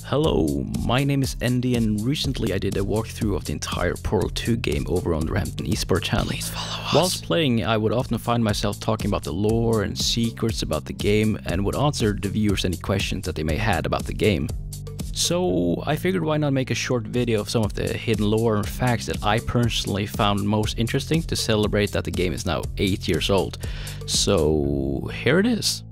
Hello, my name is Endie and recently I did a walkthrough of the entire Portal 2 game over on the Rampton eSport channel. Whilst playing, I would often find myself talking about the lore and secrets about the game and would answer the viewers any questions that they may had about the game. So I figured why not make a short video of some of the hidden lore and facts that I personally found most interesting to celebrate that the game is now 8 years old. So here it is.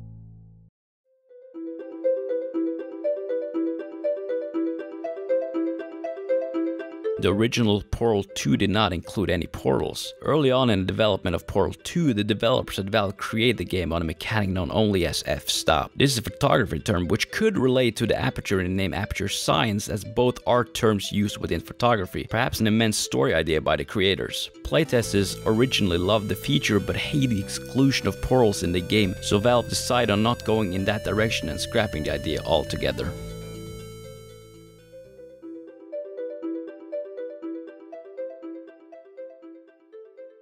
The original Portal 2 did not include any portals. Early on in the development of Portal 2, the developers at Valve created the game on a mechanic known only as f-stop. This is a photography term which could relate to the aperture in the name aperture science, as both are terms used within photography. Perhaps an immense story idea by the creators. Playtesters originally loved the feature but hated the exclusion of portals in the game, so Valve decided on not going in that direction and scrapping the idea altogether.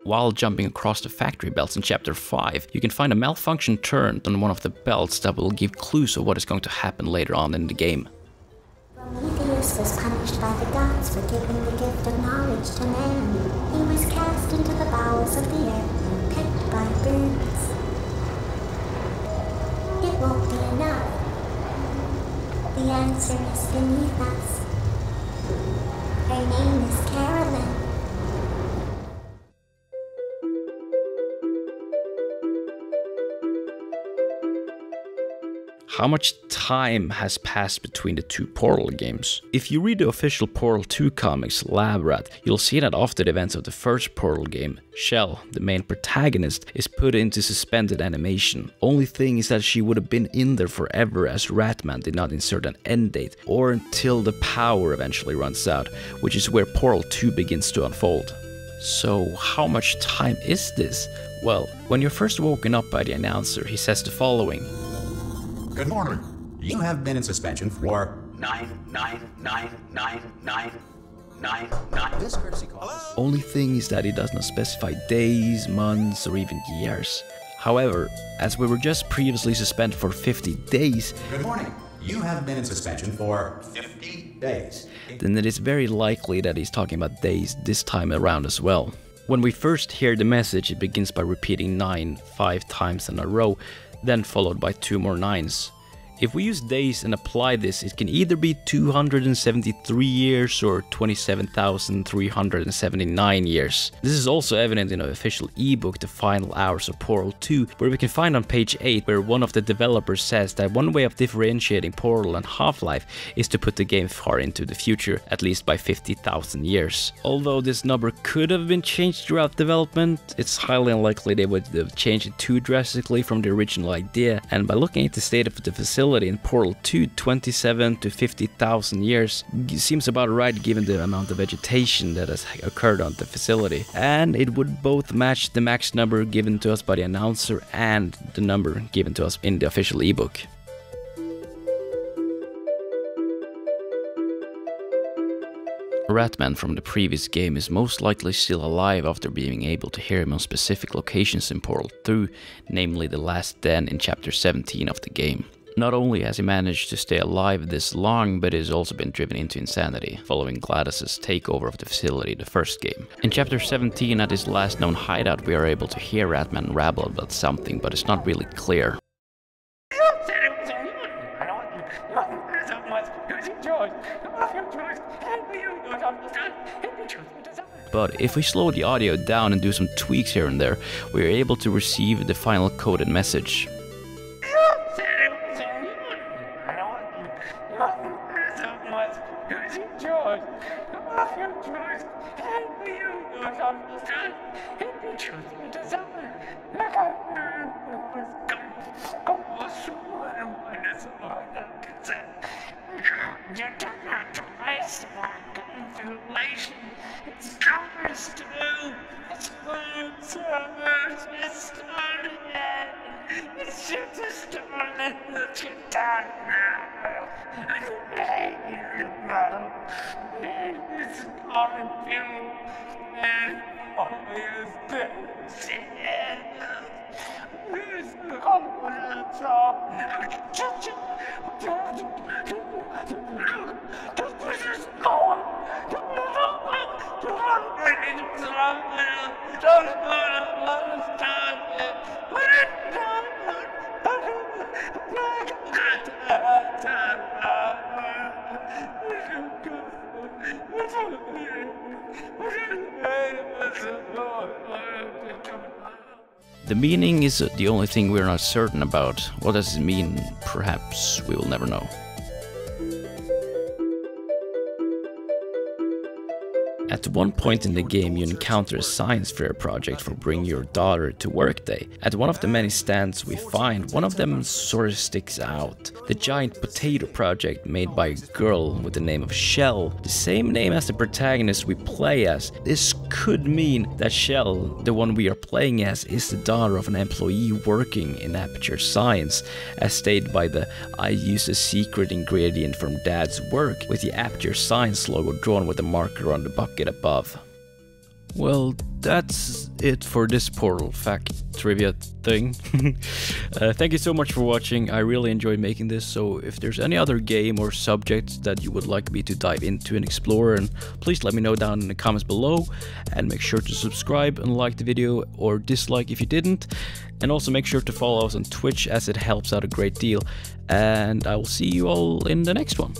While jumping across the factory belts in Chapter 5, you can find a malfunction turned on one of the belts that will give clues of what is going to happen later on in the game. Prometheus was punished by the gods for giving the gift of knowledge to man. He was cast into the bowels of the earth and pecked by birds. It won't be enough. The answer is beneath us. Her name is Carolyn. How much time has passed between the two Portal games? If you read the official Portal 2 comics, Glad0s, you'll see that after the events of the first Portal game, Shell, the main protagonist, is put into suspended animation. Only thing is that she would have been in there forever, as Rattmann did not insert an end date, or until the power eventually runs out, which is where Portal 2 begins to unfold. So how much time is this? Well, when you're first woken up by the announcer, he says the following. Good morning. You have been in suspension for 9. This courtesy call. Only thing is that it does not specify days, months, or even years. However, as we were just previously suspended for 50 days, Good morning. You have been in suspension for 50 days. then it is very likely that he's talking about days this time around as well. When we first hear the message, it begins by repeating 9 5 times in a row, then followed by 2 more 9s. If we use days and apply this, it can either be 273 years or 27,379 years. This is also evident in the official ebook, The Final Hours of Portal 2, where we can find on page 8 where one of the developers says that one way of differentiating Portal and Half-Life is to put the game far into the future, at least by 50,000 years. Although this number could have been changed throughout development, it's highly unlikely they would have changed it too drastically from the original idea, and by looking at the state of the facility in Portal 2, 27 to 50,000 years seems about right given the amount of vegetation that has occurred on the facility. And it would both match the max number given to us by the announcer and the number given to us in the official ebook. Rattmann from the previous game is most likely still alive after being able to hear him on specific locations in Portal 2, namely the last den in Chapter 17 of the game. Not only has he managed to stay alive this long, but he has also been driven into insanity, following Glad0s' takeover of the facility the first game. In Chapter 17, at his last known hideout, we are able to hear Rattmann rabble about something, but it's not really clear. But if we slow the audio down and do some tweaks here and there, we are able to receive the final coded message. The meaning is the only thing we're not certain about. What does it mean? Perhaps we will never know. At one point in the game, you encounter a science fair project for Bring Your Daughter to Work Day. At one of the many stands we find, one of them sort of sticks out. The giant potato project made by a girl with the name of Shell, the same name as the protagonist we play as. This could mean that Shell, the one we are playing as, is the daughter of an employee working in Aperture Science, as stated by the "I use a secret ingredient from Dad's work" with the Aperture Science logo drawn with a marker on the bucket above. Well, that's it for this Portal fact trivia thing. Thank you so much for watching. I really enjoyed making this, so if there's any other game or subject that you would like me to dive into and explore, and please let me know down in the comments below, and make sure to subscribe and like the video, or dislike if you didn't, and also make sure to follow us on Twitch as it helps out a great deal, and I will see you all in the next one.